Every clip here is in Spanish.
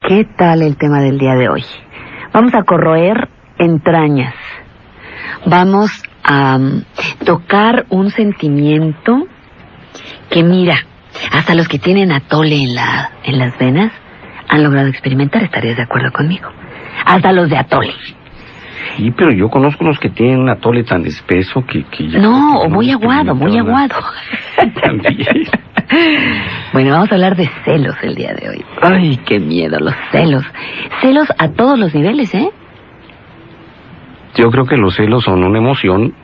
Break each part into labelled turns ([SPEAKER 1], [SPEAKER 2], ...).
[SPEAKER 1] ¿Qué tal el tema del día de hoy? Vamos a corroer entrañas. Vamos a tocar un sentimiento que, mira, hasta los que tienen atole en las venas han logrado experimentar. ¿Estarías de acuerdo conmigo? Hasta los de atole.
[SPEAKER 2] Sí, pero yo conozco los que tienen un atole tan espeso que ya...
[SPEAKER 1] No, o muy aguado, muy aguado.
[SPEAKER 2] También.
[SPEAKER 1] Bueno, vamos a hablar de celos el día de hoy. Ay, qué miedo, los celos. Celos a todos los niveles, ¿eh?
[SPEAKER 2] Yo creo que los celos son una emoción,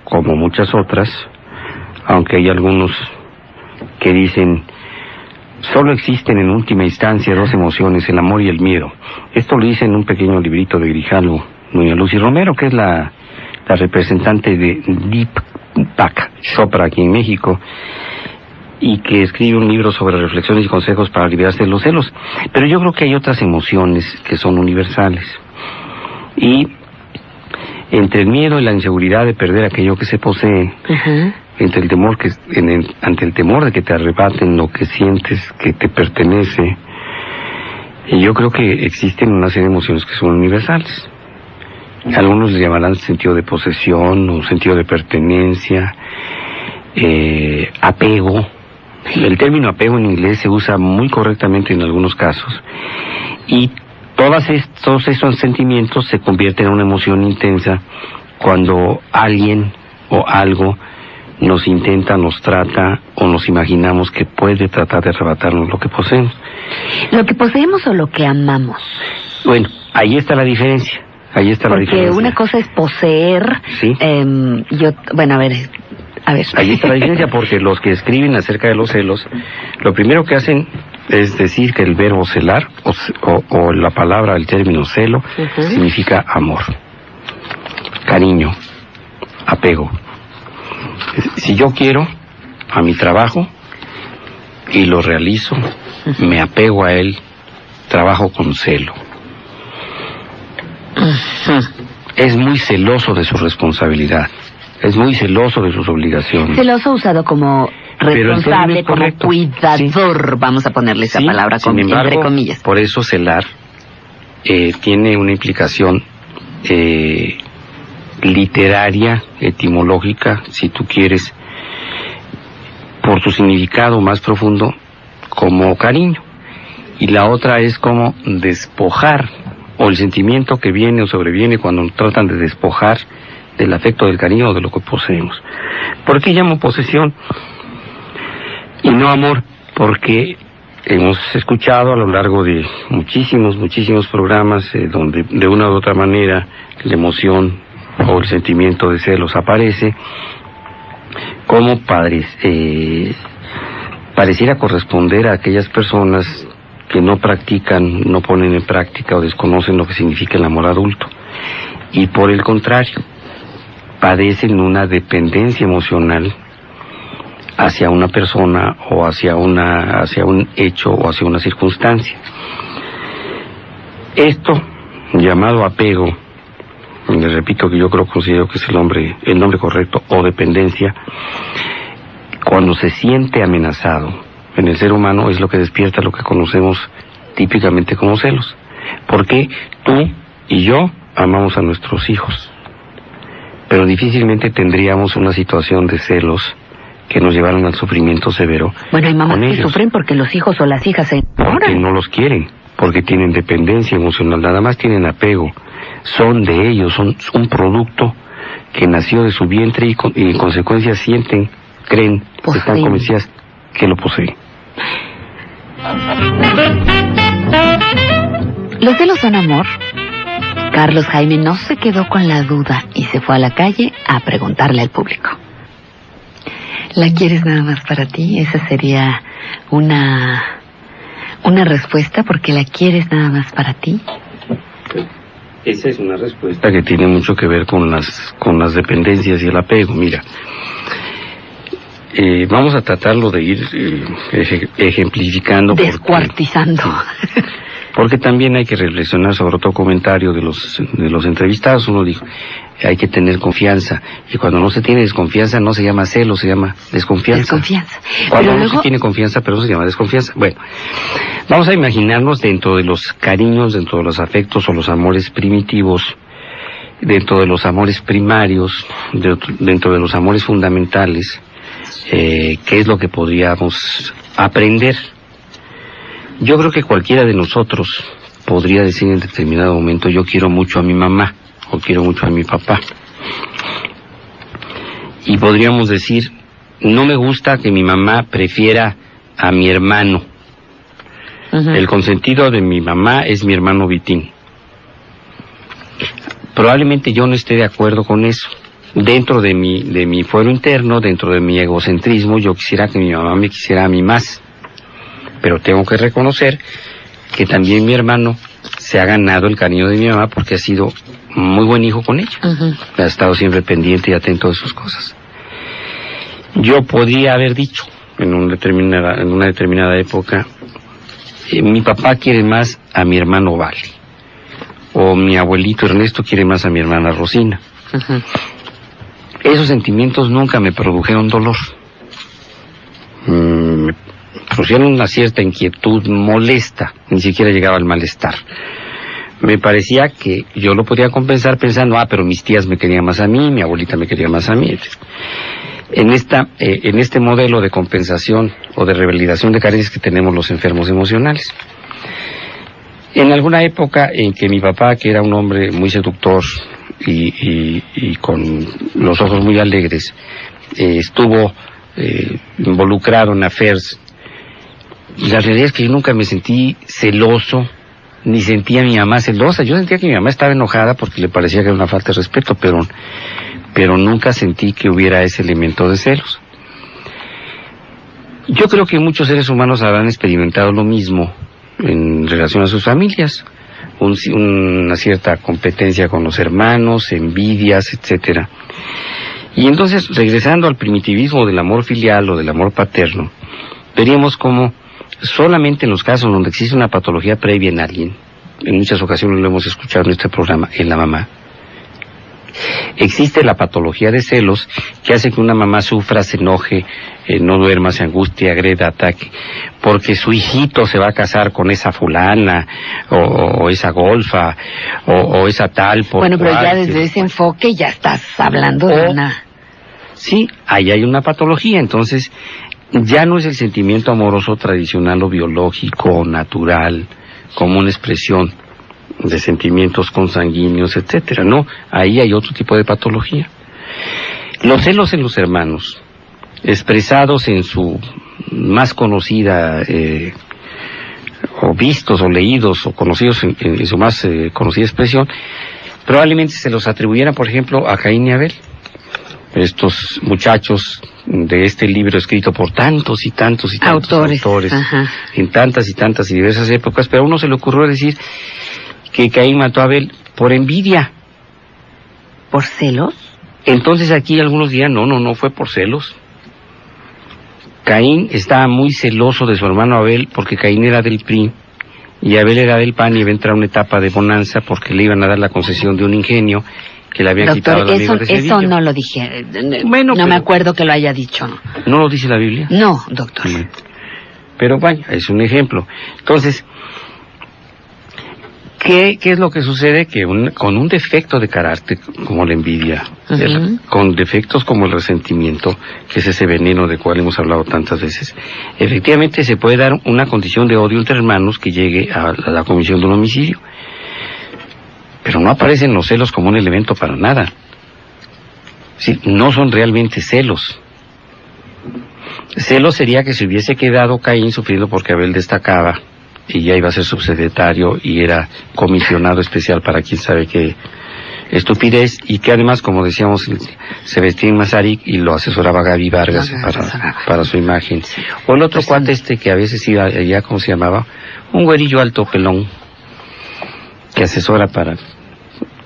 [SPEAKER 2] como muchas otras, aunque hay algunos que dicen, solo existen en última instancia dos emociones, el amor y el miedo. Esto lo dice en un pequeño librito de Grijalvo, doña Lucy Romero, que es la representante de Deepak Chopra aquí en México, y que escribe un libro sobre reflexiones y consejos para liberarse de los celos. Pero yo creo que hay otras emociones que son universales. Y entre el miedo y la inseguridad de perder aquello que se posee, entre el temor ante el temor de que te arrebaten lo que sientes que te pertenece, yo creo que existen una serie de emociones que son universales. Algunos les llamarán sentido de posesión o sentido de pertenencia, apego. El término apego en inglés se usa muy correctamente en algunos casos, y todos esos sentimientos se convierten en una emoción intensa cuando alguien o algo nos intenta, nos trata o nos imaginamos que puede tratar de arrebatarnos lo que poseemos.
[SPEAKER 1] ¿Lo que poseemos o lo que amamos?
[SPEAKER 2] Bueno, ahí está la diferencia.
[SPEAKER 1] Porque una cosa es poseer.
[SPEAKER 2] Sí.
[SPEAKER 1] Bueno, a ver.
[SPEAKER 2] Ahí está la diferencia, porque los que escriben acerca de los celos, lo primero que hacen es decir que el verbo celar, o la palabra, el término celo, significa amor, cariño, apego. Si yo quiero a mi trabajo y lo realizo, me apego a él, trabajo con celo. Es muy celoso de su responsabilidad. Es muy celoso de sus obligaciones.
[SPEAKER 1] Celoso usado como responsable, como cuidador, sí. Vamos a ponerle esa palabra entre comillas.
[SPEAKER 2] Por eso celar tiene una implicación literaria, etimológica, si tú quieres, por su significado más profundo, como cariño. Y la otra es como despojar, o el sentimiento que viene o sobreviene cuando tratan de despojar del afecto, del cariño o de lo que poseemos. ¿Por qué llamo posesión y no amor? Porque hemos escuchado a lo largo de muchísimos programas donde de una u otra manera la emoción o el sentimiento de celos aparece, como pareciera corresponder a aquellas personas que no practican, no ponen en práctica o desconocen lo que significa el amor adulto, y por el contrario padecen una dependencia emocional hacia una persona o hacia un hecho o hacia una circunstancia. Esto, llamado apego, les repito que yo considero que es el nombre correcto, o dependencia, cuando se siente amenazado en el ser humano, es lo que despierta lo que conocemos típicamente como celos. Porque tú y yo amamos a nuestros hijos, pero difícilmente tendríamos una situación de celos que nos llevaran al sufrimiento severo.
[SPEAKER 1] Bueno, hay mamás que sufren porque los hijos o las hijas se enamoran.
[SPEAKER 2] Porque no los quieren, porque tienen dependencia emocional, nada más tienen apego. Son de ellos, son un producto que nació de su vientre y en consecuencia creen, están convencidas que lo poseen.
[SPEAKER 1] ¿Los celos son amor? Carlos Jaime no se quedó con la duda y se fue a la calle a preguntarle al público. ¿La quieres nada más para ti? Esa sería una respuesta, porque la quieres nada más para ti.
[SPEAKER 2] Esa es una respuesta que tiene mucho que ver con las dependencias y el apego. Mira, vamos a tratarlo de ir ejemplificando.
[SPEAKER 1] Descuartizando.
[SPEAKER 2] Porque también hay que reflexionar sobre otro comentario de los entrevistados. Uno dijo, hay que tener confianza. Y cuando no se tiene desconfianza no se llama celo, se llama desconfianza.
[SPEAKER 1] Desconfianza.
[SPEAKER 2] Cuando
[SPEAKER 1] Pero
[SPEAKER 2] no
[SPEAKER 1] luego...
[SPEAKER 2] se tiene confianza, pero se llama desconfianza. Bueno, vamos a imaginarnos dentro de los cariños, dentro de los afectos o los amores primitivos, dentro de los amores primarios, dentro de los amores fundamentales, qué es lo que podríamos aprender. Yo creo que cualquiera de nosotros podría decir en determinado momento, yo quiero mucho a mi mamá, o quiero mucho a mi papá. Y podríamos decir, no me gusta que mi mamá prefiera a mi hermano.
[SPEAKER 1] Uh-huh.
[SPEAKER 2] El consentido de mi mamá es mi hermano Vitín. Probablemente yo no esté de acuerdo con eso. Dentro de mi fuero interno, dentro de mi egocentrismo, yo quisiera que mi mamá me quisiera a mí más. Pero tengo que reconocer que también mi hermano se ha ganado el cariño de mi mamá porque ha sido muy buen hijo con ella.
[SPEAKER 1] Uh-huh.
[SPEAKER 2] Ha estado siempre pendiente y atento de sus cosas. Yo podría haber dicho en una determinada época, mi papá quiere más a mi hermano Vale, o mi abuelito Ernesto quiere más a mi hermana Rosina.
[SPEAKER 1] Uh-huh.
[SPEAKER 2] Esos sentimientos nunca me produjeron dolor. Me produjeron una cierta inquietud molesta, ni siquiera llegaba al malestar. Me parecía que yo lo podía compensar pensando, pero mis tías me querían más a mí, mi abuelita me quería más a mí. En este modelo de compensación o de revalidación de carencias que tenemos los enfermos emocionales. En alguna época en que mi papá, que era un hombre muy seductor y con los ojos muy alegres, estuvo involucrado en affairs, y la realidad es que yo nunca me sentí celoso, ni sentía a mi mamá celosa. Yo sentía que mi mamá estaba enojada porque le parecía que era una falta de respeto, pero nunca sentí que hubiera ese elemento de celos. Yo creo que muchos seres humanos habrán experimentado lo mismo en relación a sus familias, una cierta competencia con los hermanos, envidias, etcétera. Y entonces, regresando al primitivismo del amor filial o del amor paterno, veríamos cómo solamente en los casos donde existe una patología previa en alguien, en muchas ocasiones lo hemos escuchado en este programa, en la mamá, existe la patología de celos que hace que una mamá sufra, se enoje, no duerma, se angustie, agreda, ataque, porque su hijito se va a casar con esa fulana, o esa golfa, o esa tal.
[SPEAKER 1] Bueno, pero ya desde ese enfoque ya estás hablando de una...
[SPEAKER 2] Sí, ahí hay una patología, entonces ya no es el sentimiento amoroso tradicional o biológico o natural, como una expresión de sentimientos consanguíneos, etcétera. No, ahí hay otro tipo de patología. Los celos en los hermanos, expresados en su más conocida, o vistos o leídos o conocidos en su más conocida expresión, probablemente se los atribuyeran, por ejemplo, a Caín y Abel. Estos muchachos de este libro escrito por tantos y tantos y tantos autores en tantas y tantas y diversas épocas, pero a uno se le ocurrió decir que Caín mató a Abel por envidia.
[SPEAKER 1] ¿Por celos?
[SPEAKER 2] Entonces aquí algunos dirán, no fue por celos. Caín estaba muy celoso de su hermano Abel porque Caín era del PRI y Abel era del PAN y iba a entrar a una etapa de bonanza porque le iban a dar la concesión de un ingenio que le habían quitado al amigo de Cedillo.
[SPEAKER 1] Eso no lo dije.
[SPEAKER 2] Bueno,
[SPEAKER 1] no me acuerdo que lo haya dicho.
[SPEAKER 2] ¿No lo dice la Biblia?
[SPEAKER 1] No, doctor.
[SPEAKER 2] Pero vaya, es un ejemplo. Entonces, ¿qué es lo que sucede? Que con un defecto de carácter como la envidia, con defectos como el resentimiento, que es ese veneno del cual hemos hablado tantas veces, efectivamente se puede dar una condición de odio entre hermanos que llegue a la comisión de un homicidio. Pero no aparecen los celos como un elemento para nada. Sí, no son realmente celos. Celos sería que se hubiese quedado Caín sufriendo porque Abel destacaba y ya iba a ser subsecretario y era comisionado especial para quién sabe qué estupidez, y que además, como decíamos, se vestía en Mazarik y lo asesoraba Gaby Vargas para su imagen. O el otro cuate que a veces iba allá, ¿cómo se llamaba? Un güerillo alto pelón que asesora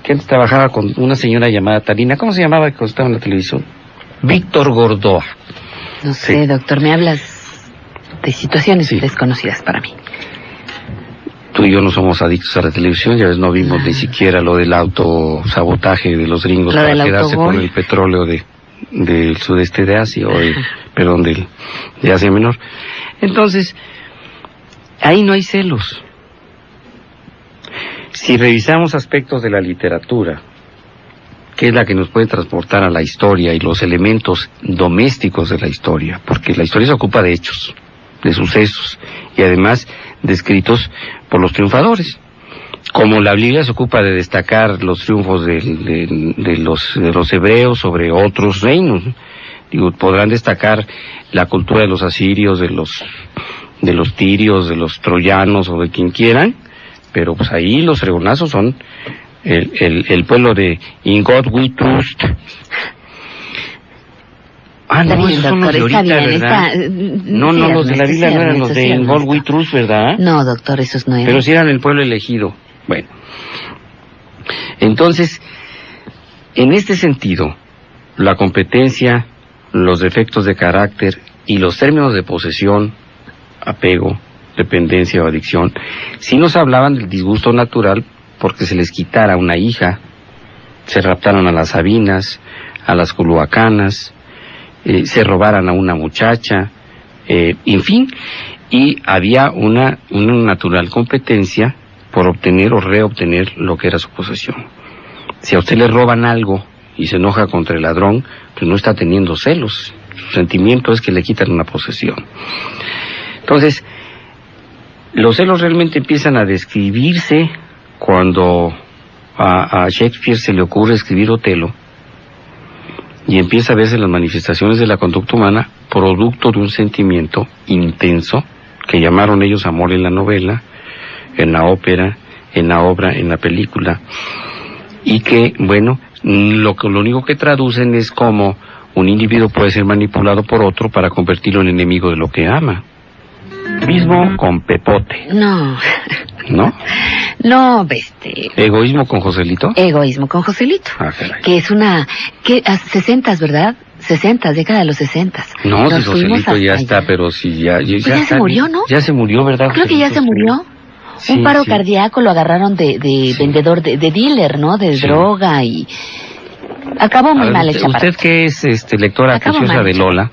[SPEAKER 2] que trabajaba con una señora llamada Tarina. ¿Cómo se llamaba que estaba en la televisión? Víctor Gordoa.
[SPEAKER 1] No sé, doctor, me hablas de situaciones desconocidas para mí.
[SPEAKER 2] Tú y yo no somos adictos a la televisión, ya ves, no vimos ni siquiera lo del autosabotaje de los gringos para quedarse con el petróleo del sudeste de Asia, de Asia Menor. Entonces, ahí no hay celos. Si revisamos aspectos de la literatura, que es la que nos puede transportar a la historia y los elementos domésticos de la historia, porque la historia se ocupa de hechos, de sucesos, y además descritos por los triunfadores. Como la Biblia se ocupa de destacar los triunfos de los hebreos sobre otros reinos, digo, podrán destacar la cultura de los asirios, de los tirios, de los troyanos o de quien quieran, pero pues ahí los fregonazos son el pueblo de In God We Trust. No, esos son los de ahorita, ¿verdad? No, los de la Biblia no eran los de In God We Trust, ¿verdad?
[SPEAKER 1] No, doctor, esos no eran.
[SPEAKER 2] Pero sí eran el pueblo elegido. Bueno, entonces, en este sentido, la competencia, los defectos de carácter y los términos de posesión, apego, dependencia o adicción, sí nos hablaban del disgusto natural porque se les quitara una hija, se raptaron a las Sabinas, a las Culhuacanas, se robaran a una muchacha, en fin, y había una natural competencia por obtener o reobtener lo que era su posesión. Si a usted le roban algo y se enoja contra el ladrón, pues no está teniendo celos, su sentimiento es que le quitan una posesión. Entonces, los celos realmente empiezan a describirse cuando a Shakespeare se le ocurre escribir Otelo, y empieza a verse las manifestaciones de la conducta humana producto de un sentimiento intenso que llamaron ellos amor en la novela, en la ópera, en la obra, en la película, y que, bueno, lo único que traducen es como un individuo puede ser manipulado por otro para convertirlo en enemigo de lo que ama. Mismo con Pepote.
[SPEAKER 1] No.
[SPEAKER 2] ¿No?
[SPEAKER 1] No,
[SPEAKER 2] ¿Egoísmo con Joselito?
[SPEAKER 1] Egoísmo con Joselito.
[SPEAKER 2] Caray.
[SPEAKER 1] Que es a 60, ¿verdad? 60, década de los 60.
[SPEAKER 2] No, si Joselito ya está, pero si ya
[SPEAKER 1] se murió, ¿no?
[SPEAKER 2] Ya se murió, ¿verdad?
[SPEAKER 1] Creo que ya se murió.
[SPEAKER 2] Sí,
[SPEAKER 1] un paro cardíaco, lo agarraron de vendedor, de dealer, ¿no? De droga y... Acabó muy mal el chaparro.
[SPEAKER 2] Usted que es lectora aficionada de Lola,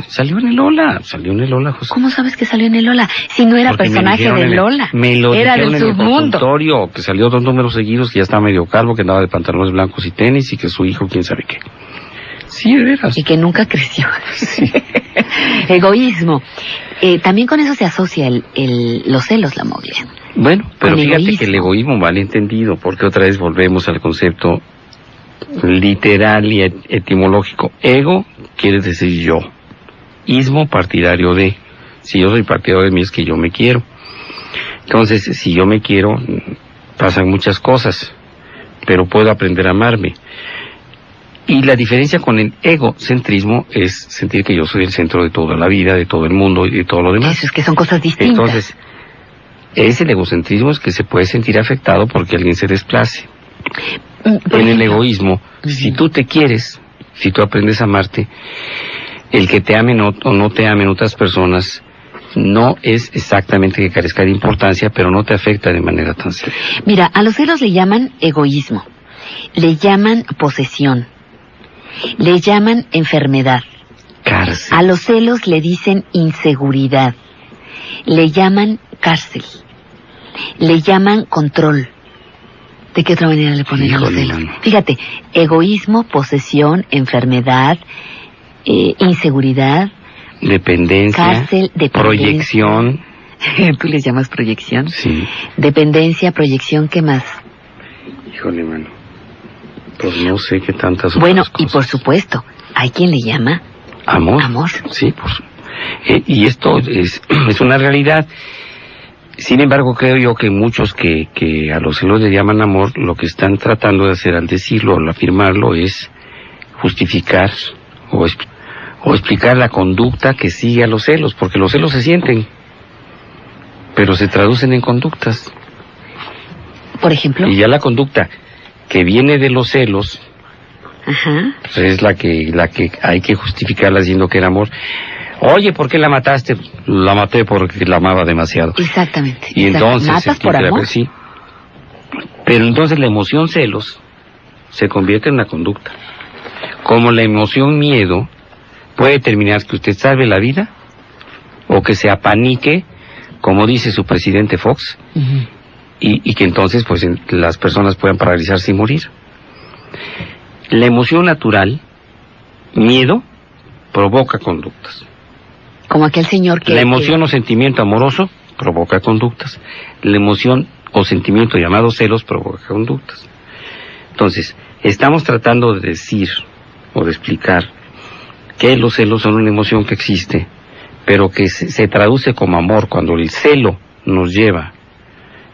[SPEAKER 2] salió en el Lola, José.
[SPEAKER 1] ¿Cómo sabes que salió en el Lola? Si no era personaje de Lola, era del submundo.
[SPEAKER 2] Que salió 2 números seguidos, que ya estaba medio calvo, que andaba de pantalones blancos y tenis, y que su hijo quién sabe qué. Sí, de veras.
[SPEAKER 1] Y que nunca creció.
[SPEAKER 2] Sí.
[SPEAKER 1] Egoísmo. También con eso se asocia los celos, la Moglia.
[SPEAKER 2] Bueno, pero fíjate que el egoísmo mal entendido, porque otra vez volvemos al concepto literal y etimológico. Ego quiere decir yo. Ismo, partidario de. Si yo soy partidario de mí, es que yo me quiero. Entonces, si yo me quiero, pasan muchas cosas, pero puedo aprender a amarme. Y la diferencia con el egocentrismo es sentir que yo soy el centro de toda la vida, de todo el mundo y de todo lo demás.
[SPEAKER 1] Eso es que son cosas distintas.
[SPEAKER 2] Entonces, el egocentrismo es que se puede sentir afectado porque alguien se desplace. En el egoísmo, si tú te quieres, si tú aprendes a amarte, el que te amen o no te amen otras personas no es exactamente que carezca de importancia, pero no te afecta de manera tan seria.
[SPEAKER 1] Mira, a los celos le llaman egoísmo, le llaman posesión, le llaman enfermedad.
[SPEAKER 2] Cárcel.
[SPEAKER 1] A los celos le dicen inseguridad, le llaman cárcel, le llaman control. ¿De qué otra manera le ponen a los celos? Fíjate, egoísmo, posesión, enfermedad, inseguridad,
[SPEAKER 2] dependencia,
[SPEAKER 1] cárcel,
[SPEAKER 2] proyección.
[SPEAKER 1] ¿Tú les llamas proyección?
[SPEAKER 2] Sí.
[SPEAKER 1] Dependencia, proyección, ¿qué más?
[SPEAKER 2] Híjole, mano. Pues no sé qué tantas
[SPEAKER 1] Bueno,
[SPEAKER 2] otras cosas.
[SPEAKER 1] Y por supuesto, hay quien le llama
[SPEAKER 2] amor.
[SPEAKER 1] Amor.
[SPEAKER 2] Sí, pues. Y esto es una realidad. Sin embargo, creo yo que muchos que a los celos le llaman amor, lo que están tratando de hacer al decirlo, al afirmarlo, es justificar o explicar la conducta que sigue a los celos, porque los celos se sienten, pero se traducen en conductas.
[SPEAKER 1] Por ejemplo.
[SPEAKER 2] Y ya la conducta que viene de los celos,
[SPEAKER 1] ajá,
[SPEAKER 2] pues es la que hay que justificarla diciendo que era amor. Oye, ¿por qué la mataste? La maté porque la amaba demasiado.
[SPEAKER 1] Exactamente.
[SPEAKER 2] Y entonces...
[SPEAKER 1] ¿Matas por amor?
[SPEAKER 2] Sí. Pero entonces la emoción celos se convierte en una conducta. Como la emoción miedo puede determinar que usted salve la vida o que se apanique, como dice su presidente Fox, y que entonces pues las personas puedan paralizarse y morir. La emoción natural, miedo, provoca conductas.
[SPEAKER 1] Como aquel señor que...
[SPEAKER 2] La emoción o sentimiento amoroso provoca conductas. La emoción o sentimiento llamado celos provoca conductas. Entonces, estamos tratando de decir o de explicar que los celos son una emoción que existe, pero que se traduce como amor cuando el celo nos lleva,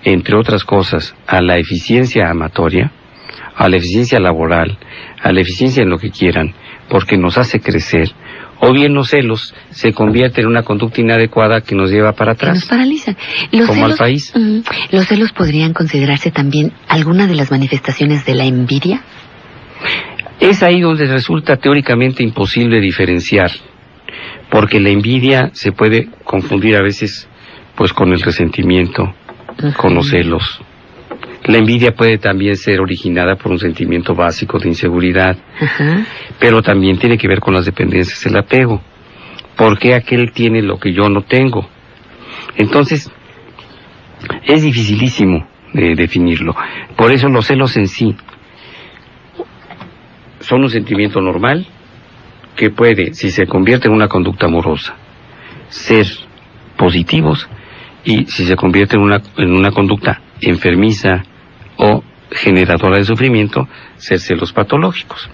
[SPEAKER 2] entre otras cosas, a la eficiencia amatoria, a la eficiencia laboral, a la eficiencia en lo que quieran, porque nos hace crecer. O bien los celos se convierten en una conducta inadecuada que nos lleva para atrás.
[SPEAKER 1] Que nos paralizan.
[SPEAKER 2] Como al país.
[SPEAKER 1] ¿Los celos podrían considerarse también alguna de las manifestaciones de la envidia?
[SPEAKER 2] Es ahí donde resulta teóricamente imposible diferenciar, porque la envidia se puede confundir a veces pues con el resentimiento, con los celos. La envidia puede también ser originada por un sentimiento básico de inseguridad, pero también tiene que ver con las dependencias, el apego. ¿Por qué aquel tiene lo que yo no tengo? Entonces, es dificilísimo definirlo. Por eso los celos en sí son un sentimiento normal que puede, si se convierte en una conducta amorosa, ser positivos, y si se convierte en una conducta enfermiza o generadora de sufrimiento, ser celos patológicos.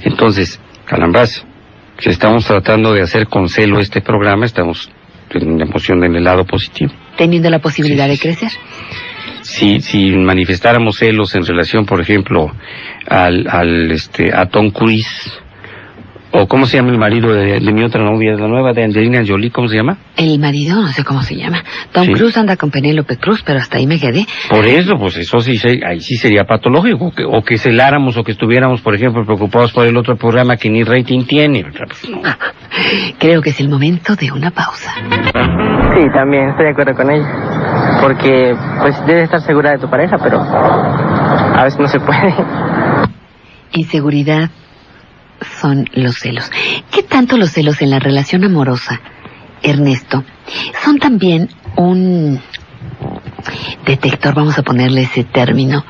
[SPEAKER 2] Entonces, carambas, si estamos tratando de hacer con celo este programa, estamos en una emoción en el lado positivo.
[SPEAKER 1] Teniendo la posibilidad de crecer.
[SPEAKER 2] Si manifestáramos celos en relación, por ejemplo, a Tom Cruise, o ¿cómo se llama el marido de mi otra novia, la nueva de Angelina Jolie, cómo se llama?
[SPEAKER 1] El marido, no sé cómo se llama. Tom Cruise anda con Penélope Cruz, pero hasta ahí me quedé.
[SPEAKER 2] Por eso, pues eso sí, ahí sí sería patológico, o que celáramos, o que estuviéramos, por ejemplo, preocupados por el otro programa que ni rating tiene.
[SPEAKER 1] Creo que es el momento de una pausa.
[SPEAKER 3] Sí, también estoy de acuerdo con ella, porque pues debes estar segura de tu pareja, pero a veces no se puede.
[SPEAKER 1] Inseguridad son los celos. ¿Qué tanto los celos en la relación amorosa, Ernesto, son también un detector, vamos a ponerle ese término,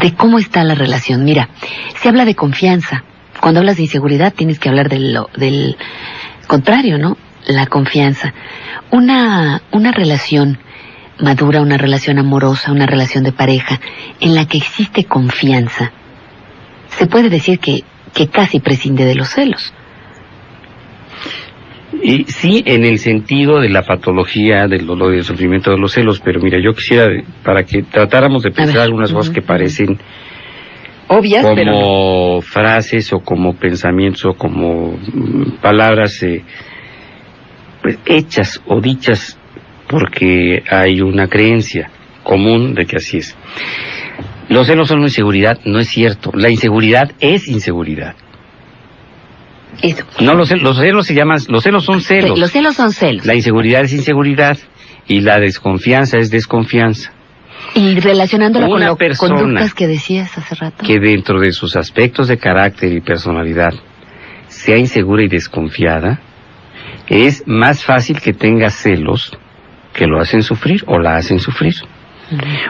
[SPEAKER 1] de cómo está la relación? Mira, se habla de confianza. Cuando hablas de inseguridad tienes que hablar del contrario, ¿no? La confianza. Una relación madura, una relación amorosa, una relación de pareja en la que existe confianza, se puede decir que casi prescinde de los celos.
[SPEAKER 2] Y sí, en el sentido de la patología, del dolor y del sufrimiento de los celos, pero mira, yo quisiera, para que tratáramos de pensar algunas cosas que parecen
[SPEAKER 1] obvias,
[SPEAKER 2] como
[SPEAKER 1] pero no.
[SPEAKER 2] frases o como pensamientos o como palabras pues, hechas o dichas porque hay una creencia común de que así es. Los celos son inseguridad, no es cierto. La inseguridad es inseguridad.
[SPEAKER 1] Eso.
[SPEAKER 2] No, los celos se llaman, los celos son celos.
[SPEAKER 1] Los celos son celos.
[SPEAKER 2] La inseguridad es inseguridad y la desconfianza es desconfianza.
[SPEAKER 1] Y relacionándola con las
[SPEAKER 2] persona
[SPEAKER 1] conductas que decías hace rato.
[SPEAKER 2] Que dentro de sus aspectos de carácter y personalidad sea insegura y desconfiada, es más fácil que tenga celos que lo hacen sufrir o la hacen sufrir.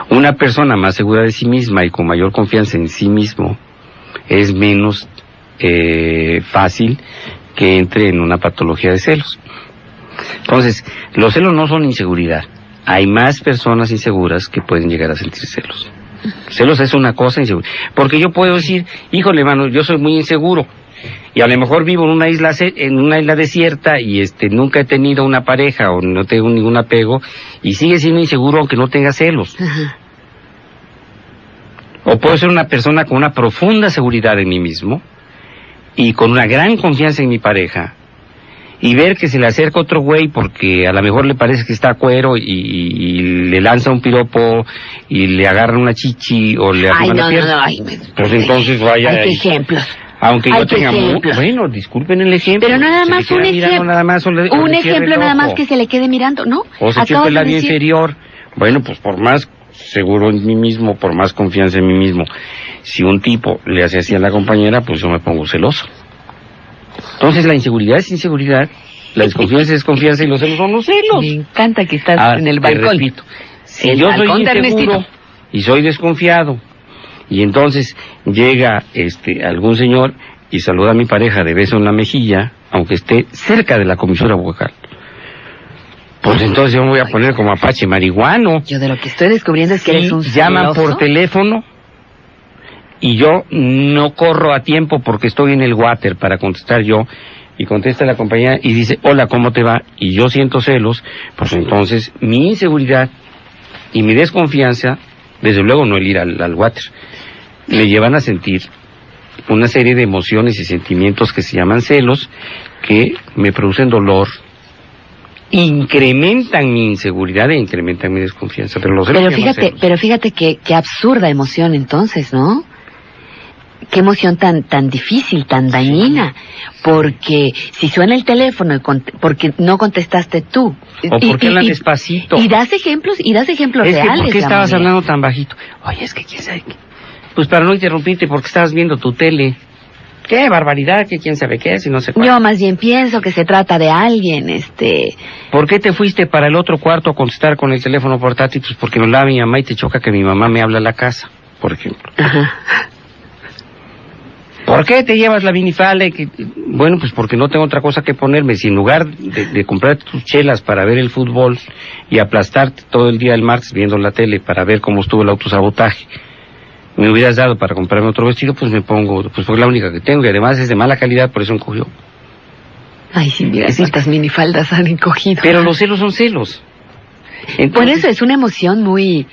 [SPEAKER 2] Una persona más segura de sí misma y con mayor confianza en sí mismo es menos fácil que entre en una patología de celos. Entonces, los celos no son inseguridad. Hay más personas inseguras que pueden llegar a sentir celos. Celos es una cosa insegura. Porque yo puedo decir, híjole, hermano, yo soy muy inseguro. Y a lo mejor vivo en una isla desierta y nunca he tenido una pareja o no tengo ningún apego y sigue siendo inseguro aunque no tenga celos. O puedo ser una persona con una profunda seguridad en mí mismo y con una gran confianza en mi pareja y ver que se le acerca otro güey porque a lo mejor le parece que está cuero y le lanza un piropo y le agarra una chichi o le arrima la pierna.
[SPEAKER 1] Ay,
[SPEAKER 2] pues entonces vaya.
[SPEAKER 1] Hay ejemplos.
[SPEAKER 2] Aunque
[SPEAKER 1] Ay,
[SPEAKER 2] yo
[SPEAKER 1] qué
[SPEAKER 2] tenga
[SPEAKER 1] ejemplo.
[SPEAKER 2] bueno, disculpen el ejemplo.
[SPEAKER 1] Pero no nada
[SPEAKER 2] Se le
[SPEAKER 1] más
[SPEAKER 2] queda
[SPEAKER 1] un
[SPEAKER 2] mirando
[SPEAKER 1] ejemplo.
[SPEAKER 2] nada más, o le
[SPEAKER 1] Un
[SPEAKER 2] cierra el
[SPEAKER 1] ejemplo nada más
[SPEAKER 2] ojo.
[SPEAKER 1] que se le quede mirando, ¿no?
[SPEAKER 2] O se chupa
[SPEAKER 1] Acabas
[SPEAKER 2] el
[SPEAKER 1] de
[SPEAKER 2] labio
[SPEAKER 1] decir-
[SPEAKER 2] inferior. Bueno, pues por más seguro en mí mismo, por más confianza en mí mismo, si un tipo le hace así a la compañera, pues yo me pongo celoso. Entonces la inseguridad es inseguridad, la desconfianza es desconfianza y los celos son los celos.
[SPEAKER 1] Me encanta que estás
[SPEAKER 2] Ahora,
[SPEAKER 1] en el
[SPEAKER 2] te
[SPEAKER 1] balcón.
[SPEAKER 2] repito, si
[SPEAKER 1] El
[SPEAKER 2] yo soy
[SPEAKER 1] balcón de
[SPEAKER 2] inseguro
[SPEAKER 1] Ernestito.
[SPEAKER 2] y soy desconfiado, y entonces llega algún señor y saluda a mi pareja de beso en la mejilla, aunque esté cerca de la comisura bucal, pues entonces yo me voy a poner como apache marihuano.
[SPEAKER 1] Yo de lo que estoy descubriendo es que eres un
[SPEAKER 2] Llaman
[SPEAKER 1] celoso.
[SPEAKER 2] por teléfono y yo no corro a tiempo porque estoy en el water para contestar yo, y contesta la compañera y dice, hola, ¿cómo te va? Y yo siento celos, pues entonces mi inseguridad y mi desconfianza, desde luego no el ir al water, me llevan a sentir una serie de emociones y sentimientos que se llaman celos, que me producen dolor, incrementan mi inseguridad e incrementan mi desconfianza. Pero los celos se llaman celos.
[SPEAKER 1] Pero fíjate qué absurda emoción entonces, ¿no? Qué emoción tan difícil, tan dañina, porque si suena el teléfono porque no contestaste tú.
[SPEAKER 2] O porque hablan despacito.
[SPEAKER 1] Y das ejemplos
[SPEAKER 2] Es que,
[SPEAKER 1] reales.
[SPEAKER 2] ¿por qué estabas
[SPEAKER 1] amor mío?
[SPEAKER 2] hablando tan bajito? Oye, es que quién sabe qué. Pues para no interrumpirte, porque estabas viendo tu tele. Qué barbaridad, que quién sabe qué, si no sé cuál.
[SPEAKER 1] Yo más bien pienso que se trata de alguien,
[SPEAKER 2] ¿Por qué te fuiste para el otro cuarto a contestar con el teléfono portátil? Pues porque me hablaba mi mamá y te choca que mi mamá me habla a la casa, por ejemplo.
[SPEAKER 1] Ajá.
[SPEAKER 2] ¿Por qué te llevas la minifalda? Bueno, pues porque no tengo otra cosa que ponerme. Si en lugar de comprar tus chelas para ver el fútbol y aplastarte todo el día el martes viendo la tele para ver cómo estuvo el autosabotaje, me hubieras dado para comprarme otro vestido, pues me pongo, pues fue la única que tengo y además es de mala calidad, por eso encogió.
[SPEAKER 1] Ay, sí, mira, estas minifaldas han encogido.
[SPEAKER 2] Pero los celos son celos. Entonces,
[SPEAKER 1] Por eso es una emoción muy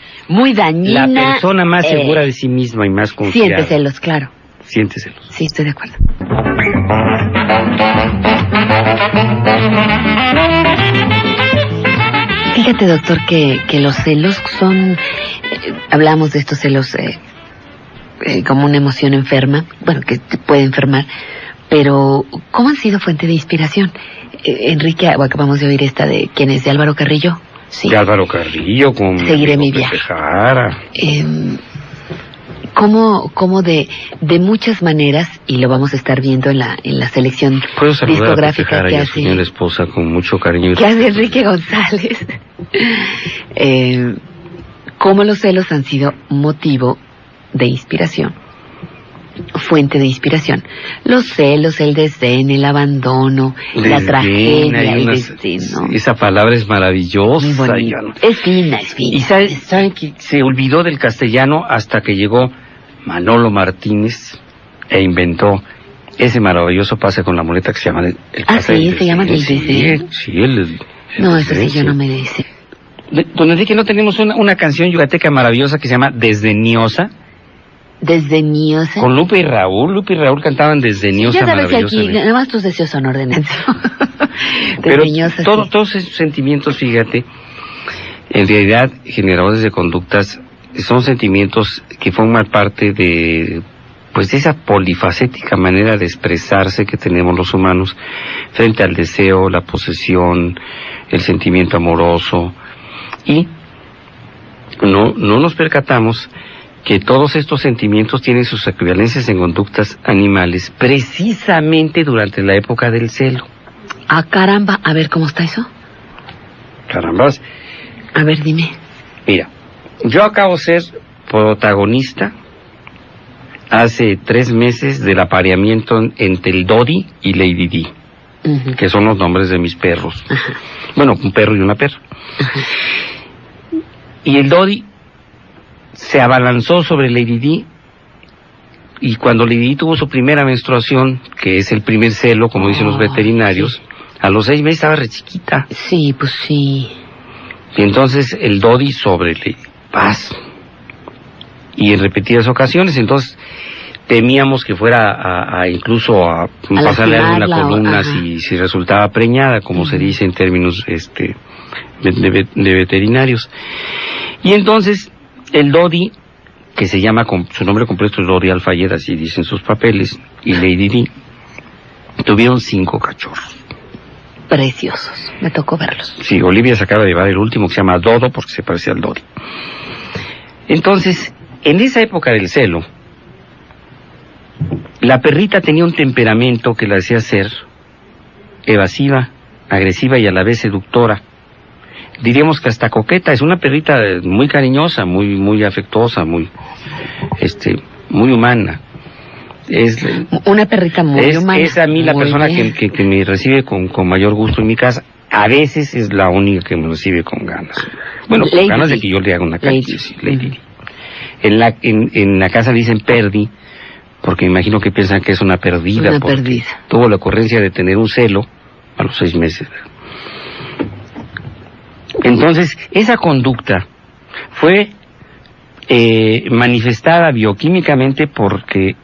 [SPEAKER 1] dañina.
[SPEAKER 2] la persona más segura de sí misma y más confiada.
[SPEAKER 1] Siente celos, claro.
[SPEAKER 2] Siente celos.
[SPEAKER 1] Sí, estoy de acuerdo. Fíjate, doctor, que los celos son... hablamos de estos celos como una emoción enferma, bueno, que te puede enfermar, pero ¿cómo han sido fuente de inspiración? Enrique, acabamos de oír esta de... ¿quién es? ¿De Álvaro Carrillo? Sí.
[SPEAKER 2] De Álvaro Carrillo, con...
[SPEAKER 1] Seguiré mi viaje.
[SPEAKER 2] Jara.
[SPEAKER 1] Como de muchas maneras, y lo vamos a estar viendo en la selección
[SPEAKER 2] Puedo saludar a
[SPEAKER 1] discográfica
[SPEAKER 2] Jara
[SPEAKER 1] que
[SPEAKER 2] y a su
[SPEAKER 1] hace,
[SPEAKER 2] señora esposa con mucho cariño.
[SPEAKER 1] que hace Enrique González. Cómo los celos han sido motivo de inspiración, fuente de inspiración. Los celos, el desdén, el abandono, la tragedia, el destino.
[SPEAKER 2] Esa palabra es maravillosa.
[SPEAKER 1] Muy bonita. Es fina, es fina.
[SPEAKER 2] Y saben que se olvidó del castellano hasta que llegó Manolo Martínez e inventó ese maravilloso pase con la muleta que se llama el pase
[SPEAKER 1] sí,
[SPEAKER 2] del
[SPEAKER 1] se llama el
[SPEAKER 2] desdén.
[SPEAKER 1] desdén.
[SPEAKER 2] Sí, el
[SPEAKER 1] No, eso
[SPEAKER 2] desdén,
[SPEAKER 1] sí yo no me dice.
[SPEAKER 2] Don Enrique, ¿no tenemos una canción yucateca maravillosa que se llama Desdeniosa?
[SPEAKER 1] Desdeñosa.
[SPEAKER 2] Con Lupe y Raúl. Lupe y Raúl cantaban Desdeniosa
[SPEAKER 1] Ya sabes que aquí,
[SPEAKER 2] maravillosamente.
[SPEAKER 1] nada más tus deseos son ordenados.
[SPEAKER 2] Pero
[SPEAKER 1] Desdeñosa, sí.
[SPEAKER 2] todos esos sentimientos, fíjate, en realidad generadores de conductas, son sentimientos que forman parte de esa polifacética manera de expresarse que tenemos los humanos frente al deseo, la posesión, el sentimiento amoroso, y no nos percatamos que todos estos sentimientos tienen sus equivalencias en conductas animales precisamente durante la época del celo.
[SPEAKER 1] Ah, caramba, a ver, ¿cómo está eso?
[SPEAKER 2] Carambas.
[SPEAKER 1] A ver, dime.
[SPEAKER 2] Mira, yo acabo de ser protagonista hace 3 meses del apareamiento entre el Dodi y Lady Di, que son los nombres de mis perros.
[SPEAKER 1] Ajá.
[SPEAKER 2] Bueno, un perro y una perra.
[SPEAKER 1] Ajá.
[SPEAKER 2] Y el Dodi se abalanzó sobre Lady Di, y cuando Lady Di tuvo su primera menstruación, que es el primer celo, como dicen los veterinarios,
[SPEAKER 1] sí.
[SPEAKER 2] A los 6 meses estaba re chiquita.
[SPEAKER 1] Sí, pues sí.
[SPEAKER 2] Y entonces el Dodi sobre Lady Paz. Y en repetidas ocasiones, entonces temíamos que fuera incluso a pasarle algo en la columna si resultaba preñada, como se dice en términos de veterinarios. Y entonces el Dodi que se llama, su nombre completo es Dodi Al-Fayed, así dicen sus papeles, y Lady Di, tuvieron 5 cachorros.
[SPEAKER 1] Preciosos, me tocó verlos.
[SPEAKER 2] Sí, Olivia se acaba de llevar el último, que se llama Dodo, porque se parece al Dodi. Entonces, en esa época del celo, la perrita tenía un temperamento que la hacía ser evasiva, agresiva y a la vez seductora. Diríamos que hasta coqueta. Es una perrita muy cariñosa, muy afectuosa, muy humana. Es
[SPEAKER 1] una perrita muy humana.
[SPEAKER 2] Es a mí la persona que me recibe con mayor gusto en mi casa. A veces es la única que me recibe con ganas. Bueno, con
[SPEAKER 1] Lady
[SPEAKER 2] ganas
[SPEAKER 1] Di.
[SPEAKER 2] de que yo le haga una caricia. Sí, Lady Di.
[SPEAKER 1] Uh-huh.
[SPEAKER 2] En la casa dicen Perdi, porque me imagino que piensan que es una perdida.
[SPEAKER 1] Una perdida.
[SPEAKER 2] Tuvo la ocurrencia de tener un celo a los 6 meses. Entonces, esa conducta fue manifestada bioquímicamente porque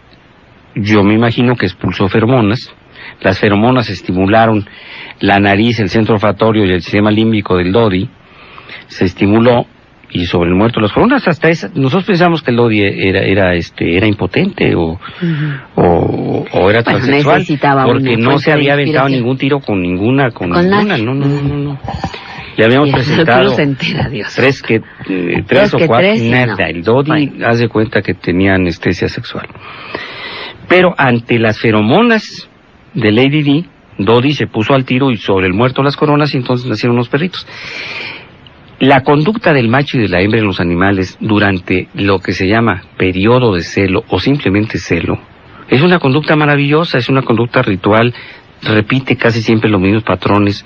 [SPEAKER 2] yo me imagino que expulsó feromonas. Las feromonas estimularon la nariz, el centro olfatorio y el sistema límbico del Dodi. Se estimuló y sobre el muerto las feromonas hasta esa. Nosotros pensamos que el Dodi era impotente o era transexual, porque no se había aventado ningún tiro con ninguna. No. Ya habíamos presentado tres o cuatro, nada. No. El Dodi hace cuenta que tenía anestesia sexual. Pero ante las feromonas de Lady Di, Dodi se puso al tiro y sobre el muerto las coronas y entonces nacieron los perritos. La conducta del macho y de la hembra en los animales durante lo que se llama periodo de celo o simplemente celo es una conducta maravillosa, es una conducta ritual, repite casi siempre los mismos patrones.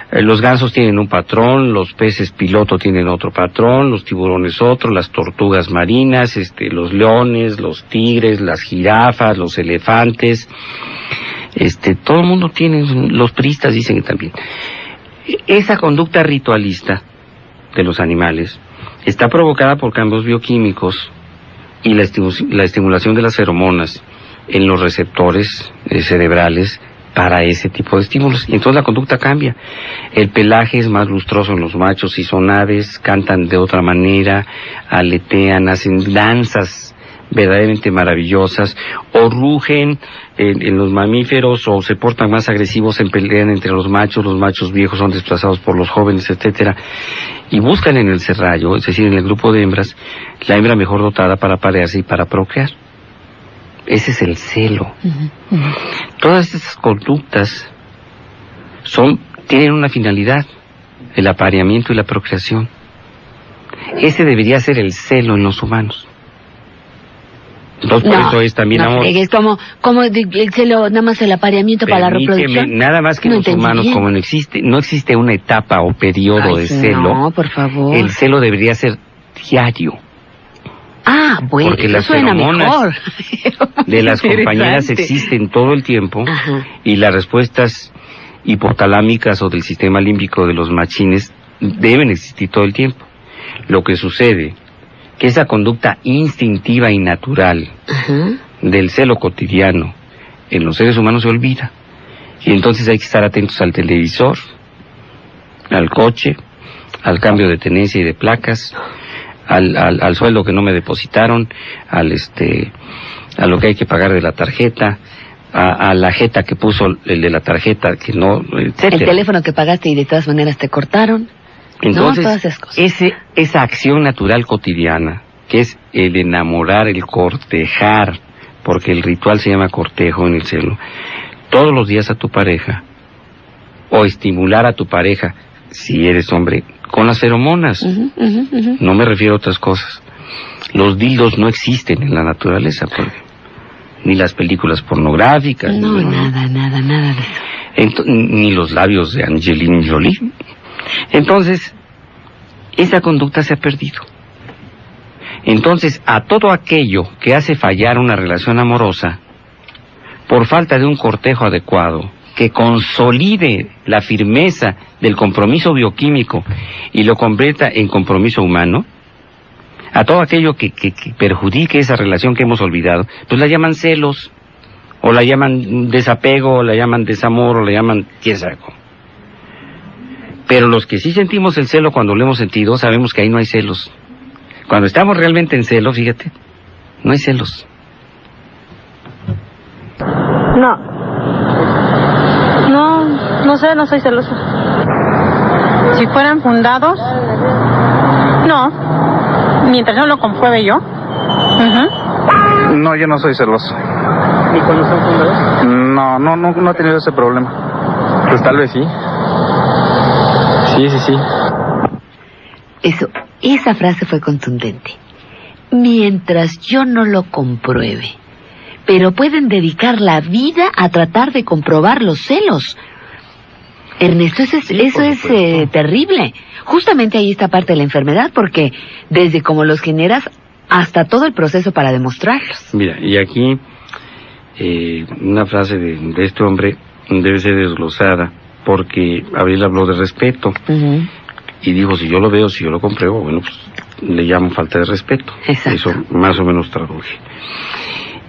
[SPEAKER 2] Los gansos tienen un patrón, los peces piloto tienen otro patrón, los tiburones otro, las tortugas marinas, los leones, los tigres, las jirafas, los elefantes, todo el mundo tiene, los priistas dicen que también. Esa conducta ritualista de los animales está provocada por cambios bioquímicos y la estimulación de las feromonas en los receptores cerebrales para ese tipo de estímulos. Y entonces la conducta cambia. El pelaje es más lustroso en los machos y son aves, cantan de otra manera, aletean, hacen danzas verdaderamente maravillosas, o rugen en los mamíferos, o se portan más agresivos, se pelean entre los machos viejos son desplazados por los jóvenes, etcétera, y buscan en el serrallo, es decir, en el grupo de hembras, la hembra mejor dotada para parearse y para procrear. Ese es el celo. Uh-huh. Todas esas conductas tienen una finalidad, el apareamiento y la procreación. Ese debería ser el celo en los humanos. Entonces, por eso es también amor.
[SPEAKER 1] Es como el celo, nada más el apareamiento. Permíteme, para la reproducción.
[SPEAKER 2] Nada más que los humanos, bien. Como no existe una etapa o periodo de celo.
[SPEAKER 1] No, por favor.
[SPEAKER 2] El celo debería ser diario.
[SPEAKER 1] Ah, bueno,
[SPEAKER 2] porque las
[SPEAKER 1] suena mejor.
[SPEAKER 2] De las compañeras existen todo el tiempo. Ajá. Y las respuestas hipotalámicas o del sistema límbico de los machines deben existir todo el tiempo. Lo que sucede que esa conducta instintiva y natural del celo cotidiano en los seres humanos se olvida. Y entonces hay que estar atentos al televisor, al coche, al cambio de tenencia y de placas, al sueldo que no me depositaron, a lo que hay que pagar de la tarjeta, a la jeta que puso el de la tarjeta, que no, etcétera.
[SPEAKER 1] El teléfono que pagaste y de todas maneras te cortaron.
[SPEAKER 2] Entonces,
[SPEAKER 1] no, todas esas cosas.
[SPEAKER 2] Esa acción natural cotidiana, que es el enamorar, el cortejar, porque el ritual se llama cortejo en el celo, todos los días a tu pareja, o estimular a tu pareja, si eres hombre, con las feromonas. No me refiero a otras cosas. Los dildos no existen en la naturaleza, ni las películas pornográficas.
[SPEAKER 1] No, nada de eso.
[SPEAKER 2] Ni los labios de Angelina Jolie. Entonces, esa conducta se ha perdido. Entonces, a todo aquello que hace fallar una relación amorosa, por falta de un cortejo adecuado, que consolide la firmeza del compromiso bioquímico y lo convierta en compromiso humano, a todo aquello que perjudique esa relación que hemos olvidado, pues la llaman celos, o la llaman desapego, o la llaman desamor, o la llaman quién sabe cómo. Pero los que sí sentimos el celo cuando lo hemos sentido, sabemos que ahí no hay celos. Cuando estamos realmente en celos, fíjate, no hay celos.
[SPEAKER 4] No sé, no soy celosa. Si fueran fundados, no. Mientras no lo compruebe yo.
[SPEAKER 5] No, yo no soy celoso.
[SPEAKER 3] ¿Y cuando son fundados?
[SPEAKER 5] No he tenido ese problema.
[SPEAKER 3] Pues tal vez sí. Sí.
[SPEAKER 1] Esa frase fue contundente. Mientras yo no lo compruebe. Pero pueden dedicar la vida a tratar de comprobar los celos. Ernesto, eso es terrible. Justamente ahí está parte de la enfermedad, porque desde cómo los generas hasta todo el proceso para demostrarlos.
[SPEAKER 2] Mira, y aquí una frase de este hombre debe ser desglosada, porque Abril habló de respeto. Y dijo, si yo lo veo, si yo lo compruebo, bueno, pues le llamo falta de respeto.
[SPEAKER 1] Exacto.
[SPEAKER 2] Eso más o menos traduje.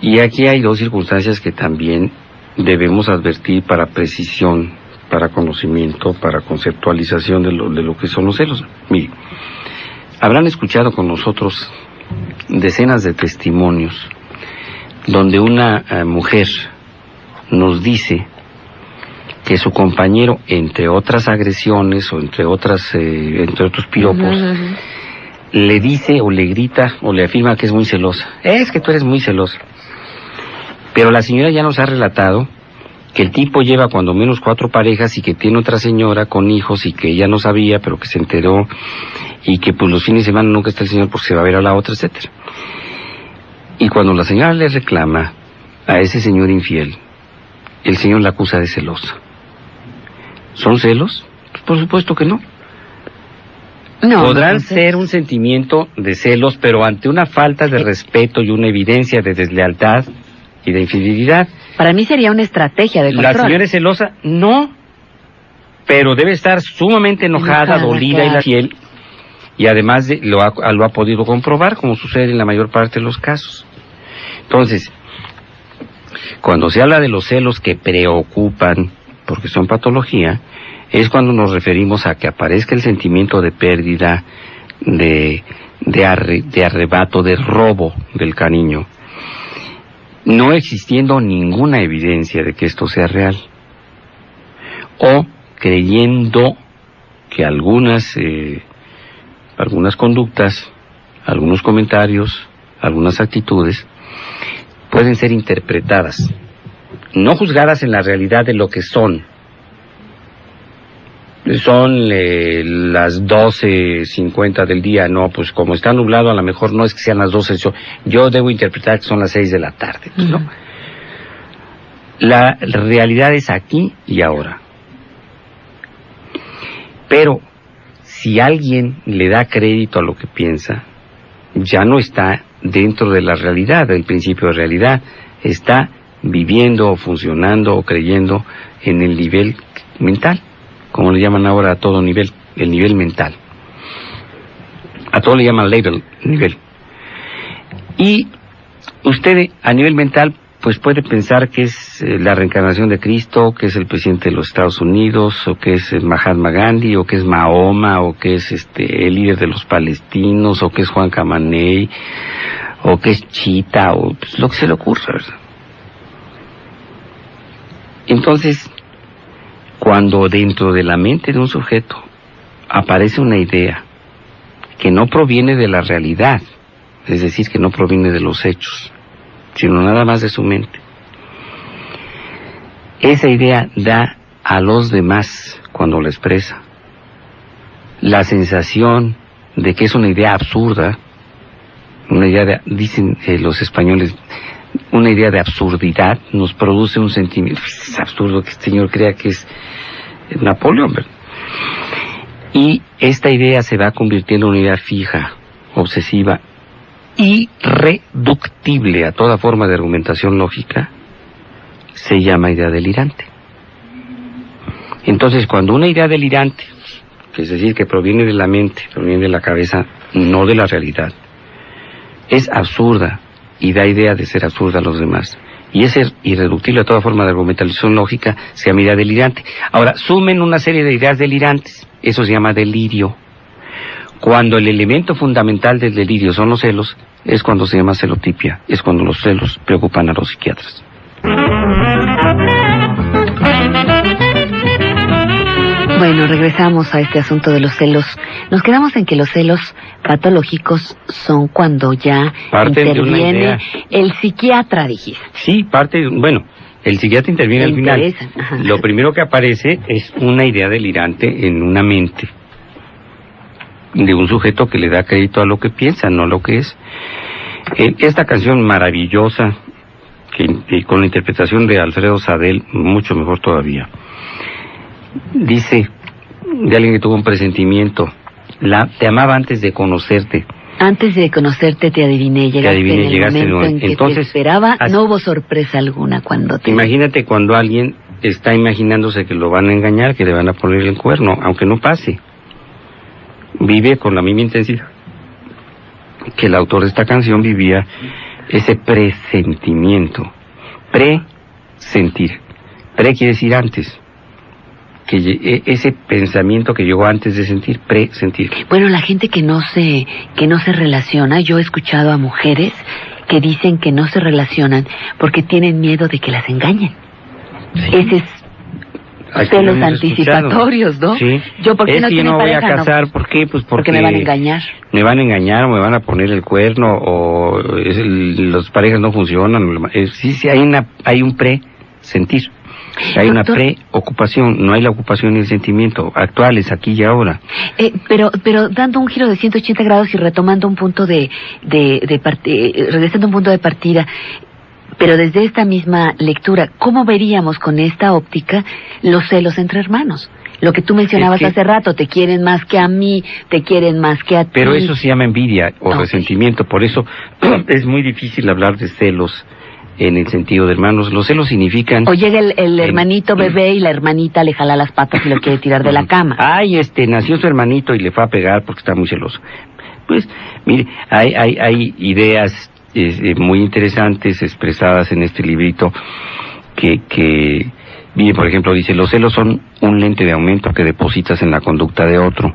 [SPEAKER 2] Y aquí hay dos circunstancias que también debemos advertir para precisión, para conocimiento, para conceptualización de lo que son los celos. Mire, habrán escuchado con nosotros decenas de testimonios donde una mujer nos dice que su compañero, entre otras agresiones o entre otros piropos, le dice o le grita o le afirma que es muy celosa. Es que tú eres muy celosa. Pero la señora ya nos ha relatado que el tipo lleva cuando menos 4 parejas y que tiene otra señora con hijos y que ella no sabía, pero que se enteró, y que pues los fines de semana nunca está el señor porque se va a ver a la otra, etcétera. Y cuando la señora le reclama a ese señor infiel, el señor la acusa de celosa. ¿Son celos? Pues por supuesto que no. Podrán ser un sentimiento de celos, pero ante una falta de respeto y una evidencia de deslealtad y de infidelidad.
[SPEAKER 1] Para mí sería una estrategia de control.
[SPEAKER 2] ¿La señora es celosa? No. Pero debe estar sumamente enojada, dolida, claro, y la fiel. Y además lo ha podido comprobar, como sucede en la mayor parte de los casos. Entonces, cuando se habla de los celos que preocupan, porque son patología, es cuando nos referimos a que aparezca el sentimiento de pérdida, de arrebato, de robo del cariño, no existiendo ninguna evidencia de que esto sea real, o creyendo que algunas conductas, algunos comentarios, algunas actitudes pueden ser interpretadas, no juzgadas en la realidad de lo que son. Son las 12:50 del día, no, pues como está nublado a lo mejor no es que sean las 12, yo debo interpretar que son las 6 de la tarde, ¿no? La realidad es aquí y ahora. Pero si alguien le da crédito a lo que piensa, ya no está dentro de la realidad, del principio de realidad, está viviendo o funcionando o creyendo en el nivel mental, como le llaman ahora a todo nivel, el nivel mental. A todo le llaman nivel. Y usted a nivel mental pues puede pensar que es la reencarnación de Cristo, que es el presidente de los Estados Unidos, o que es Mahatma Gandhi, o que es Mahoma, o que es el líder de los palestinos, o que es Juan Camaney, o que es Chita, o pues, lo que se le ocurra, ¿verdad? Entonces, cuando dentro de la mente de un sujeto aparece una idea que no proviene de la realidad, es decir, que no proviene de los hechos, sino nada más de su mente, esa idea da a los demás, cuando la expresa, la sensación de que es una idea absurda, una idea dicen los españoles, una idea de absurdidad, nos produce un sentimiento, es absurdo que este señor crea que es Napoleón, ¿verdad? Y esta idea se va convirtiendo en una idea fija, obsesiva, irreductible a toda forma de argumentación lógica, se llama idea delirante. Entonces, cuando una idea delirante, que es decir, que proviene de la mente, proviene de la cabeza, no de la realidad, es absurda y da idea de ser absurda a los demás, y es irreductible a toda forma de argumentación lógica, se llama idea delirante. Ahora, sumen una serie de ideas delirantes, eso se llama delirio. Cuando el elemento fundamental del delirio son los celos, es cuando se llama celotipia, es cuando los celos preocupan a los psiquiatras.
[SPEAKER 1] Bueno, regresamos a este asunto de los celos. Nos quedamos en que los celos patológicos son cuando ya interviene el psiquiatra, dijiste.
[SPEAKER 2] Sí, el psiquiatra interviene al final. Lo primero que aparece es una idea delirante en una mente de un sujeto que le da crédito a lo que piensa, no a lo que es. Esta canción maravillosa, que con la interpretación de Alfredo Sadel, mucho mejor todavía, dice de alguien que tuvo un presentimiento: te amaba antes de conocerte.
[SPEAKER 1] Antes de conocerte te adiviné, llegaste en el momento en que te esperaba, no hubo sorpresa alguna cuando te...
[SPEAKER 2] Imagínate cuando alguien está imaginándose que lo van a engañar, que le van a poner el cuerno, aunque no pase. Vive con la misma intensidad que el autor de esta canción vivía ese presentimiento. Presentir. Pre quiere decir antes. Que ese pensamiento que llegó antes de sentir, presentir.
[SPEAKER 1] Bueno, la gente que no se relaciona, yo he escuchado a mujeres que dicen que no se relacionan porque tienen miedo de que las engañen. Sí. Ese es celos anticipatorios, ¿no?
[SPEAKER 2] Sí.
[SPEAKER 1] Yo, ¿por qué no tiene pareja?
[SPEAKER 2] No voy a casar, no. ¿Por qué? Pues
[SPEAKER 1] porque me van a engañar.
[SPEAKER 2] Me van a engañar o me van a poner el cuerno o las parejas no funcionan. Sí, hay un presentir. Hay una preocupación, no hay la ocupación ni el sentimiento, actuales, aquí y ahora.
[SPEAKER 1] Pero dando un giro de 180 grados y retomando un punto regresando a un punto de partida, pero desde esta misma lectura, ¿cómo veríamos con esta óptica los celos entre hermanos? Lo que tú mencionabas hace rato, te quieren más que a mí, te quieren más que a ti.
[SPEAKER 2] Pero eso se llama envidia o resentimiento, por eso es muy difícil hablar de celos en el sentido de hermanos. Los celos significan...
[SPEAKER 1] O llega el hermanito bebé y la hermanita le jala las patas y lo quiere tirar de la cama.
[SPEAKER 2] Ay, nació su hermanito y le fue a pegar porque está muy celoso. Pues, mire, hay ideas muy interesantes expresadas en este librito que por ejemplo, dice: los celos son un lente de aumento que depositas en la conducta de otro,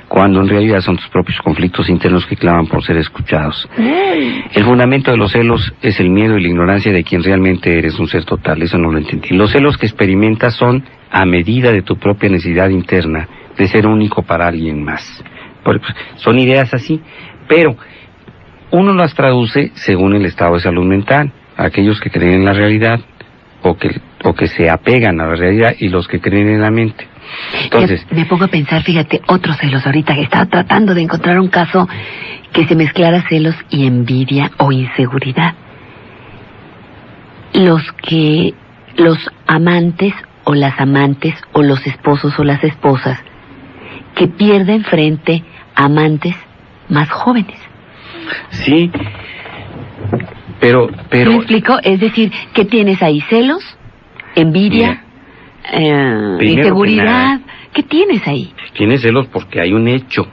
[SPEAKER 2] cuando en realidad son tus propios conflictos internos que claman por ser escuchados. El fundamento de los celos es el miedo y la ignorancia de quien realmente eres un ser total. Eso no lo entendí. Los celos que experimentas son a medida de tu propia necesidad interna de ser único para alguien más. Son ideas así, pero uno las traduce según el estado de salud mental. Aquellos que creen en la realidad o que se apegan a la realidad, y los que creen en la mente. Entonces,
[SPEAKER 1] me pongo a pensar, fíjate, otros celos ahorita, que estaba tratando de encontrar un caso que se mezclara celos y envidia o inseguridad. Los amantes o las amantes o los esposos o las esposas que pierden frente a amantes más jóvenes.
[SPEAKER 2] Sí, pero...
[SPEAKER 1] ¿Me explico? Es decir, ¿qué tienes ahí? ¿Celos? ¿Envidia? ¿Inseguridad? ¿Qué tienes ahí?
[SPEAKER 2] Tienes celos porque hay un hecho,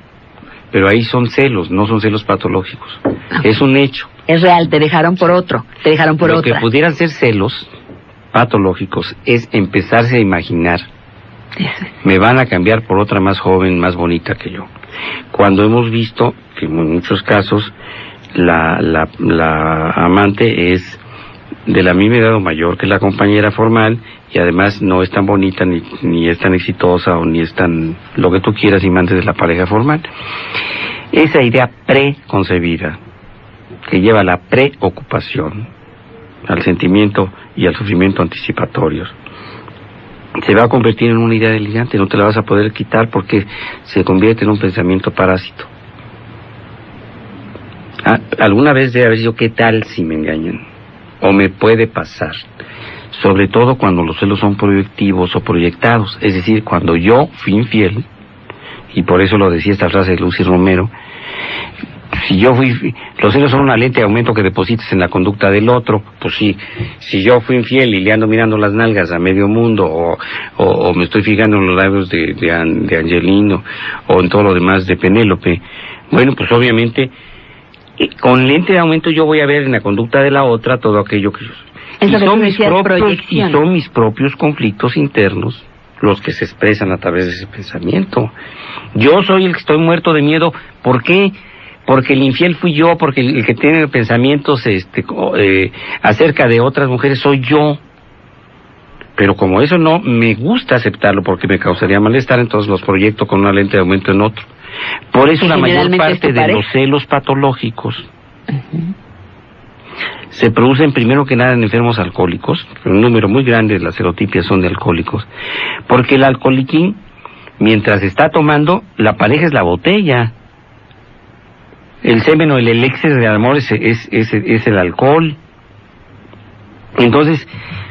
[SPEAKER 2] pero ahí son celos, no son celos patológicos. Es un hecho.
[SPEAKER 1] Es real, te dejaron por otro, te dejaron por otra.
[SPEAKER 2] Lo que pudieran ser celos patológicos es empezarse a imaginar: me van a cambiar por otra más joven, más bonita que yo. Cuando hemos visto que en muchos casos la amante es de la misma edad o mayor que la compañera formal, y además no es tan bonita ni es tan exitosa o ni es tan lo que tú quieras amante de la pareja formal. Esa idea preconcebida que lleva a la preocupación, al sentimiento y al sufrimiento anticipatorios, se va a convertir en una idea delirante. No te la vas a poder quitar porque se convierte en un pensamiento parásito. Alguna vez debe haber dicho: ¿qué tal si me engañan? O me puede pasar. Sobre todo cuando los celos son proyectivos o proyectados, es decir, cuando yo fui infiel, y por eso lo decía esta frase de Lucy Romero: los celos son una lente de aumento que depositas en la conducta del otro. Pues sí, si yo fui infiel y le ando mirando las nalgas a medio mundo, o me estoy fijando en los labios de Angelino, o en todo lo demás de Penélope, bueno, pues obviamente con lente de aumento yo voy a ver en la conducta de la otra todo aquello que yo soy. Y son mis propios conflictos internos los que se expresan a través de ese pensamiento. Yo soy el que estoy muerto de miedo. ¿Por qué? Porque el infiel fui yo, porque el que tiene pensamientos acerca de otras mujeres soy yo. Pero como eso no me gusta aceptarlo porque me causaría malestar, entonces los proyecto con una lente de aumento en otro. Por eso la mayor parte de los celos patológicos se producen primero que nada en enfermos alcohólicos. Un número muy grande de las serotipias son de alcohólicos, porque el alcoholiquín, mientras está tomando, la pareja es la botella. El semen o el elixir del amor es el alcohol. Entonces,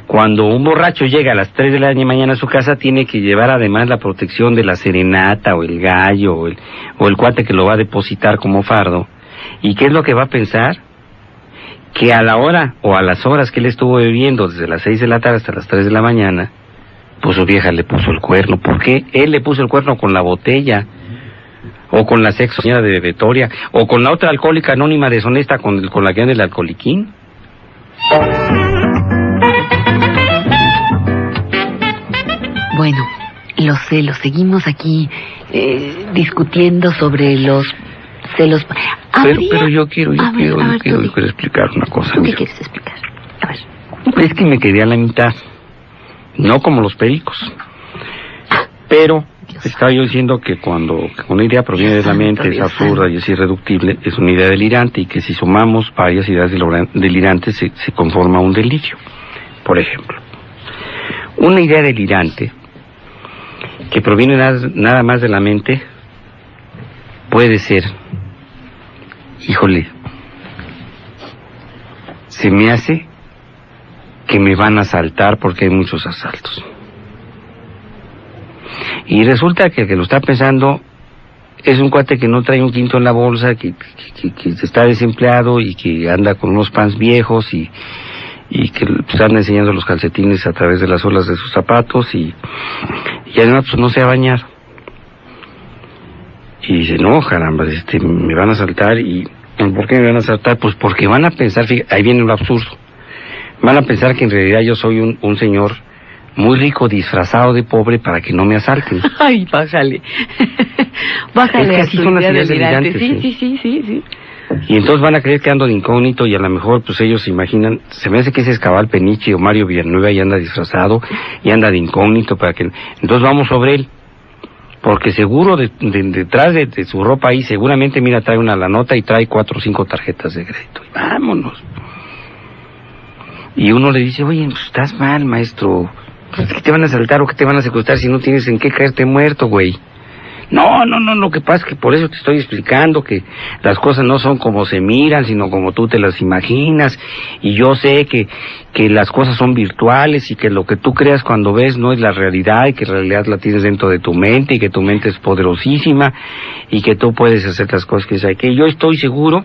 [SPEAKER 2] cuando un borracho llega a las 3 de la mañana a su casa, tiene que llevar además la protección de la serenata, o el gallo, o el cuate que lo va a depositar como fardo. ¿Y qué es lo que va a pensar? Que a la hora, o a las horas que él estuvo bebiendo, desde las 6 de la tarde hasta las 3 de la mañana, pues su vieja le puso el cuerno. ¿Por qué? Él le puso el cuerno con la botella, o con la sexo señora de bebetoria, o con la otra alcohólica anónima deshonesta con la que anda el alcoholiquín.
[SPEAKER 1] Bueno, los celos. Seguimos aquí discutiendo sobre los celos.
[SPEAKER 2] Pero yo quiero explicar una cosa.
[SPEAKER 1] ¿Qué quieres explicar? A ver.
[SPEAKER 2] Es que me quedé a la mitad. No como los pericos. Pero estaba yo diciendo que cuando una idea proviene de la mente, es absurda y es irreductible, es una idea delirante, y que si sumamos varias ideas delirantes se conforma un delirio. Por ejemplo, una idea delirante que proviene nada más de la mente puede ser: híjole, se me hace que me van a asaltar porque hay muchos asaltos. Y resulta que el que lo está pensando es un cuate que no trae un quinto en la bolsa, que está desempleado y que anda con unos pants viejos y que pues, anda enseñando los calcetines a través de las suelas de sus zapatos y además pues no se va a bañar. Y dice, no, caramba, me van a asaltar. ¿Y por qué me van a asaltar? Pues porque van a pensar, fíjate, ahí viene lo absurdo, van a pensar que en realidad yo soy un señor muy rico disfrazado de pobre para que no me asalten.
[SPEAKER 1] Ay, bájale. Bájale.
[SPEAKER 2] Es que así son las ideas delirantes.
[SPEAKER 1] Sí.
[SPEAKER 2] Y entonces van a creer que ando de incógnito y a lo mejor pues ellos se imaginan, se me hace que ese es Cabal Peniche o Mario Villanueva y anda disfrazado y anda de incógnito para que... Entonces vamos sobre él, porque seguro detrás de su ropa ahí seguramente, mira, trae una la nota y trae 4 o 5 tarjetas de crédito. Y vámonos. Y uno le dice, oye, pues estás mal, maestro. Pues, ¿qué te van a asaltar o qué te van a secuestrar si no tienes en qué caerte muerto, güey? No, lo que pasa es que por eso te estoy explicando que las cosas no son como se miran, sino como tú te las imaginas, y yo sé que las cosas son virtuales y que lo que tú creas cuando ves no es la realidad, y que en realidad la tienes dentro de tu mente, y que tu mente es poderosísima, y que tú puedes hacer las cosas que sabes. Que yo estoy seguro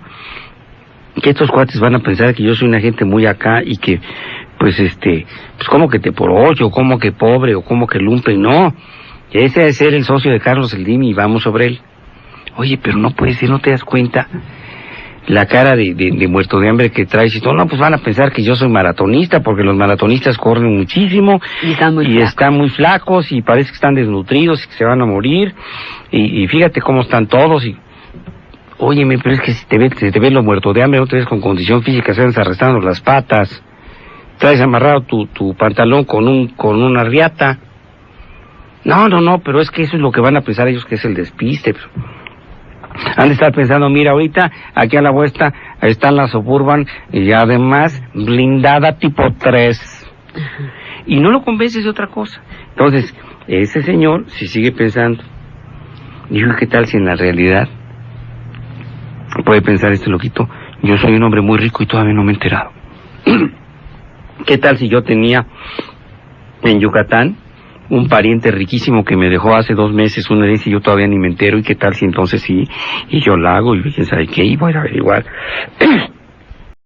[SPEAKER 2] que estos cuates van a pensar que yo soy una gente muy acá y que, pues como que te por ocho, como que pobre, o como que lumpen. No, ese debe ser el socio de Carlos Slim y vamos sobre él. Oye, pero no puede ser, ¿no te das cuenta? La cara de muerto de hambre que traes y todo. No, pues van a pensar que yo soy maratonista, porque los maratonistas corren muchísimo y están muy flacos y parece que están desnutridos y que se van a morir. Y fíjate cómo están todos y... Óyeme, pero es que si te ves lo muerto de hambre, no te ves con condición física, se van arrastrando las patas, traes amarrado tu pantalón con una riata. No, pero es que eso es lo que van a pensar ellos, que es el despiste. Han de estar pensando, mira, ahorita aquí a la vuelta están las Suburban y además blindada tipo 3. Y no lo convences de otra cosa. Entonces, ese señor, si sigue pensando, dijo, ¿qué tal si en la realidad puede pensar este loquito? Yo soy un hombre muy rico y todavía no me he enterado. ¿Qué tal si yo tenía en Yucatán un pariente riquísimo que me dejó hace 2 meses una herencia y yo todavía ni me entero? ¿Y qué tal si entonces sí? Y yo la hago y quién sabe qué, y voy a averiguar